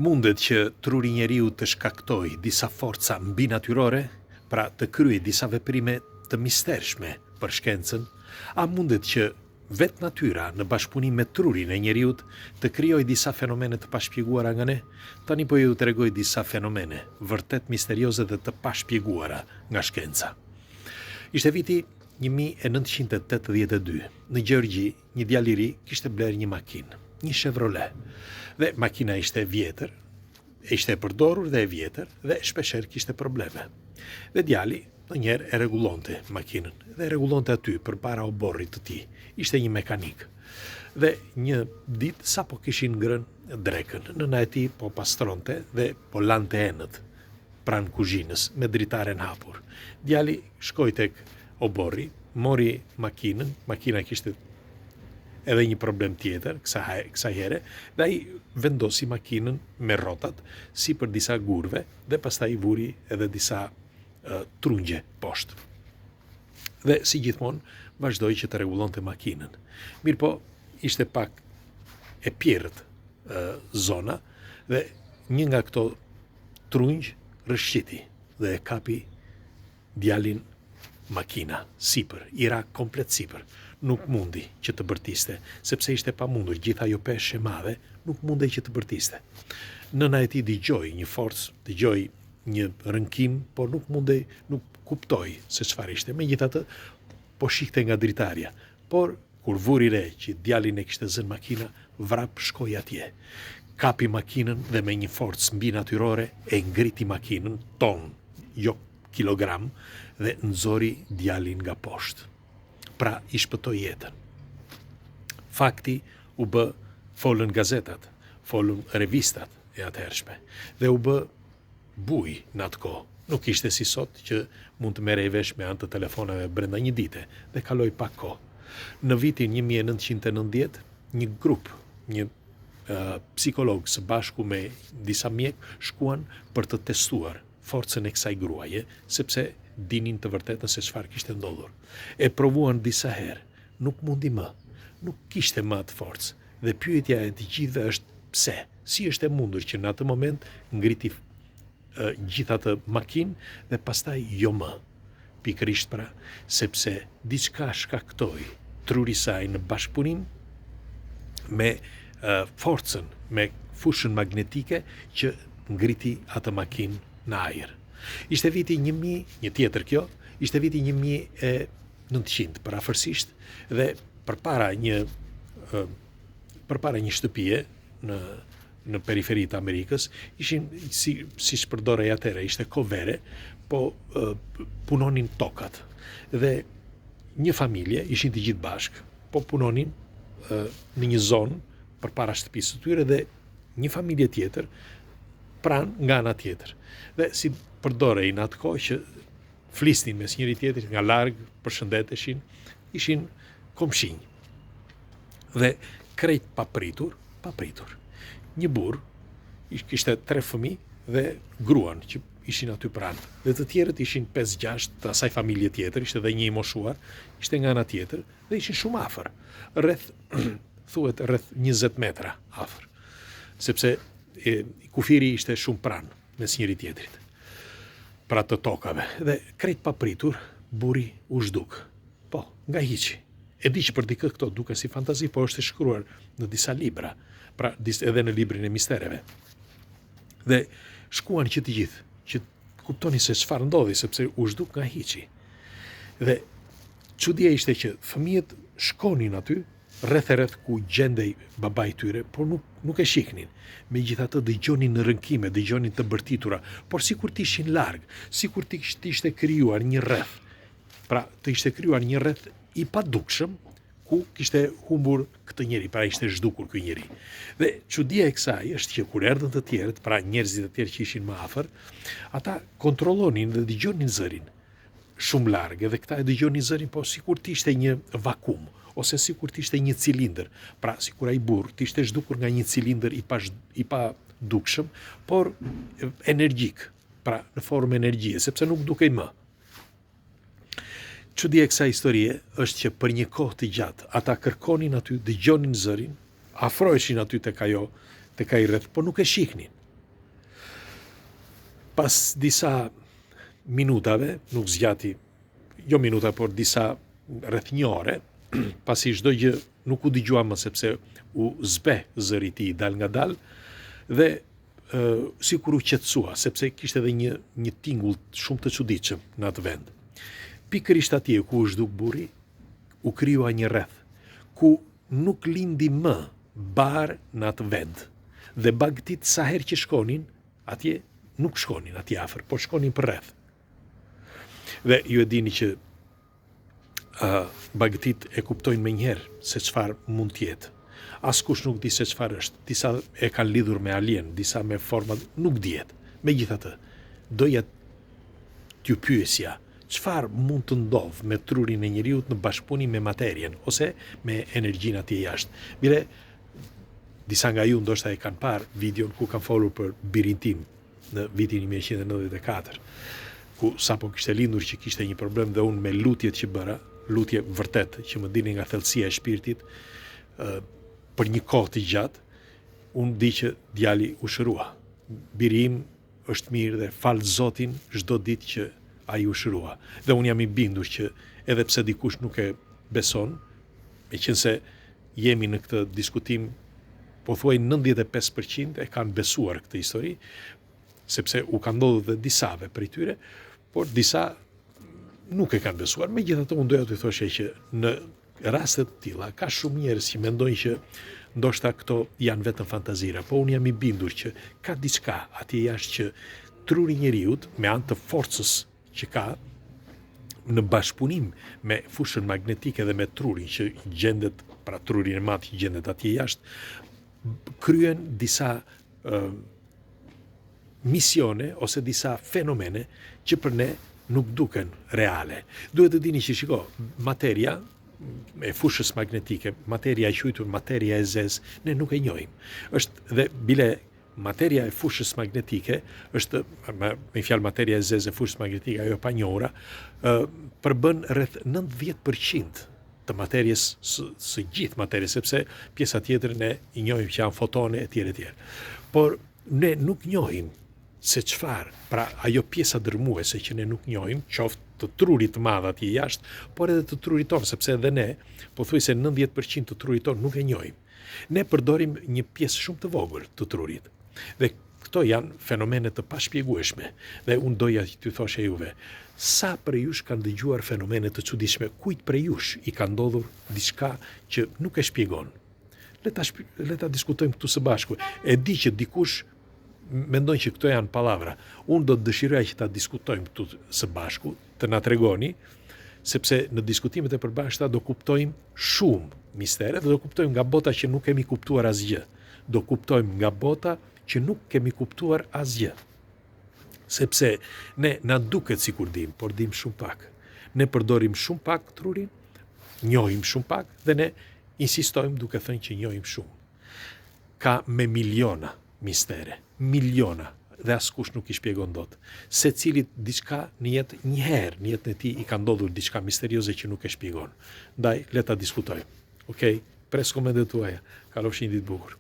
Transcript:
Mundet që truri njeriu të shkaktoj disa forca mbi natyrore, pra të kryej disa veprime të mistershme për shkencën, a mundet që vetë natyra në bashkëpunim me trurin e njeriut të krijojë disa fenomene të pashpjeguara nga ne? Tani po ju tregoj disa fenomene vërtet misterioze dhe të pashpjeguara nga shkenca. Ishte viti 1982. Në Gjergji, një djalë i ri kishte bler një makinë, një Chevrolet. Dhe makina ishte vjetër, ishte e përdorur dhe e vjetër dhe shpesher kishte probleme. Dhe djali ndonjëherë e rregullonte makinën dhe e rregullonte aty përpara oborrit të tij. Ishte një mekanik. Dhe një ditë sapo kishin ngrënë drekën, nëna e tij po pastronte dhe po lante enët pranë kuzhinës me dritaren hapur. Djali shkoi tek oborri, mori makinën, makina kishte edhe një problem tjetër, kësaj here, dhe ai vendosi makinën me rrotat si për disa gurve dhe pastaj vuri edhe disa trungje poshtë. Dhe si gjithmonë vazhdoi që të rregullonte makinën. Mirë po, ishte pak e pjerrët zona dhe një nga këto trungjë rrëshqiti dhe e kapi djalin makina sipër, i ra komplet sipër. Nuk mundi që të bërtiste, sepse ishte pamundur, gjitha ajo peshë e madhe, nuk mundej që të bërtiste. Nëna e tij dëgjoi një forcë, dëgjoi një rënkim, por nuk mundej, nuk kuptoi se çfarë ishte. Megjithatë, po shihte nga dritarja. Por kur vuri re që djalin e kishte zënë makina, vrap shkoi atje. Kapi makinën dhe me një forcë mbi natyrore e ngriti makinën ton, jo kilogram, dhe nxori djalin nga poshtë. Pra i shpëtoi jetën. Fakti u bë folën gazetat, folën revistat e atëhershme dhe u bë buj në atë kohë. Nuk ishte si sot që mund të merrej vesh me anë të telefonave brenda një dite dhe kaloi pak kohë. Në vitin 1990, një grup, një psikolog së bashku me disa mjek shkuan për të testuar forcën e kësaj gruaje, sepse dinin të vërtetën se çfarë kishte ndodhur. E provuan disa herë, nuk mundi më, nuk kishte më atë forcë. Dhe pyetja e të gjithëve është pse? Si është e mundur që në atë moment ngriti gjithë atë makinë dhe pastaj jo më? Pikërisht pra, sepse diçka shkaktoi truri i saj në bashkëpunim me forcën, me fushën magnetike që ngriti atë makinë në ajër. Ishte viti 1000, një tjetër kjo, ishte viti 1900 përafërsisht dhe përpara një shtëpie në periferi të Amerikës, ishin si shpërdorej atëre, ishte kovere, po punonin tokat. Dhe një familje, ishin të gjithë bashkë, po punonin në një zonë përpara shtëpisë të tyre dhe një familje tjetër pranë nga ana tjetër. Dhe si përdorej në atë kohë që flisnin mes njëri tjetrit nga larg, përshëndeteshin, ishin komshinj. Dhe krejt papritur, një burr kishte 3 fëmijë dhe gruan që ishin aty pranë. Dhe të tjerët ishin 5-6 të asaj familje tjetër, ishte edhe një i moshuar, ishte nga ana tjetër dhe ishin shumë afër. Thuhet rreth 20 metra afër. Sepse kufiri ishte shumë pranë mes njëri tjetrit, pra të tokave. Dhe krejt papritur, burri u zhduk. Po, nga hiqi. E di që për dikë këto duke si fantazi, po është e shkruar në disa libra, pra edhe në librin e mistereve. Dhe shkuan që të gjithë, që kuptoni se çfarë ndodhi, sepse u zhduk nga hiqi. Dhe çudia ishte që fëmijët shkonin aty, rreth ku gjendej babai tyre, por nuk e shihnin. Megjithatë dëgjonin në rënkime, dëgjonin të bërtitura, por sikur të ishin larg, sikur të ishte krijuar një rreth. Pra, të ishte krijuar një rreth i padukshëm ku kishte humbur këtë njeri, pra ishte zhdukur ky njeri. Dhe çudia e kësaj është që kur erdhën të tjerët, pra njerëzit e tjerë që ishin më afër, ata kontrollonin dhe dëgjonin zërin shumë larg, edhe këta e dëgjonin zërin, po sikur të ishte një vakum, ose sikur të ishte një cilindër, pra sikur ai burr të ishte zhdukur nga një cilindër i pa dukshëm, por energjik, pra në formë energjie, sepse nuk dukej më. Çudia e kësaj historie është që për një kohë të gjatë ata kërkonin aty, dëgjonin zërin, afroheshin aty tek ai rreth, por nuk e shihnin. Pas disa minutave, nuk zgjati, jo minuta, por disa rreth një ore, pasi çdo gjë nuk u dëgjua më sepse u zbe zëri i tij dal nga dal dhe sikur u qetësua, sepse kishte edhe një tingull shumë të çuditshëm në atë vend. Pikërisht atje ku u zhduk burri, u krijua një rreth ku nuk lindi më bar në atë vend. Dhe bagtit sa herë që shkonin, atje nuk shkonin atje afër, por shkonin për rreth. Dhe ju e dini që bagtit e kuptojnë me njëherë se çfarë mund të jetë. Askush nuk di se çfarë është. Disa e kanë lidhur me alien, disa me forma, nuk dihet. Megjithatë, doja t'ju pyesja, çfarë mund të ndodh me trurin e njeriut në bashkëpunim me materien ose me energjinë atje jashtë. Bile disa nga ju ndoshta e kanë parë videon ku kanë folur për birin tim në vitin 1994, ku sapo kishte lindur që kishte një problem dhe unë me lutjet që bëra, lutje vërtet që më dini nga thellësia e shpirtit, për një kohë të gjatë, unë di që djali u shërua. Biri im është mirë dhe falë Zotin çdo ditë që ai u shërua. Dhe unë jam i bindur që edhe pse dikush nuk e beson, meqense jemi në këtë diskutim, pothuaj 95% e kanë besuar këtë histori, sepse u kanë ndodhur dhe disave prej tyre, por disa nuk e kanë besuar. Megjithatë, unë doja t'ju thoshe që në raste të tilla ka shumë njerëz që mendojnë që ndoshta këto janë vetëm fantazira, po unë jam i bindur që ka diçka atje jashtë që truri i njeriut me anë të forcës që ka në bashkëpunim me fushën magnetike dhe me trurin që gjendet, pra trurin e madh që gjendet atje jashtë, kryen disa misione ose disa fenomene që për ne nuk duken reale. Duhet të dini që shiko, materia e fushës magnetike, materia e quajtur materia e zezë, ne nuk e njohim. Është dhe bile materia e fushës magnetike është, me fjalë materia e zezë e fushës magnetike, ajo pa njohura, përbën rreth 90% të materjes së gjithë materjes, sepse pjesa tjetër ne i njohim që janë fotone etj etj. Por ne nuk njohim se çfarë, pra ajo pjesa dërmuese që ne nuk njohim, qoftë të trurit të madh atje jashtë, por edhe të trurit tonë, sepse edhe ne, pothuajse 90% të trurit tonë nuk e njohim. Ne përdorim një pjesë shumë të vogël të trurit. Dhe këto janë fenomene të pashpjegueshme. Dhe unë doja t'ju thoshe juve, sa prej jush kanë dëgjuar fenomene të çuditshme, kujt prej jush i ka ndodhur diçka që nuk e shpjegon. Le ta diskutojmë këtu së bashku. E di që dikush mendojnë që këto janë pallavra. Unë do të dëshiroja që ta diskutojmë këtu së bashku, të na tregoni, sepse në diskutimet e përbashkëta do kuptojmë shumë mistere dhe do kuptojmë nga bota që nuk kemi kuptuar asgjë. Do kuptojmë nga bota që nuk kemi kuptuar asgjë. Sepse ne na duket sikur dim, por dim shumë pak. Ne përdorim shumë pak trurin, njohim shumë pak dhe ne insistojmë duke thënë që njohim shumë. Ka me miliona mistere, miliona, dhe askush nuk i shpjegon dot. Secilit diçka në jetë një herë, në jetën e tij i ka ndodhur diçka misterioze që nuk e shpjegon. Ndaj, le ta diskutojmë. Okej? Pres komentet tuaja. Kalofshi një ditë bukur.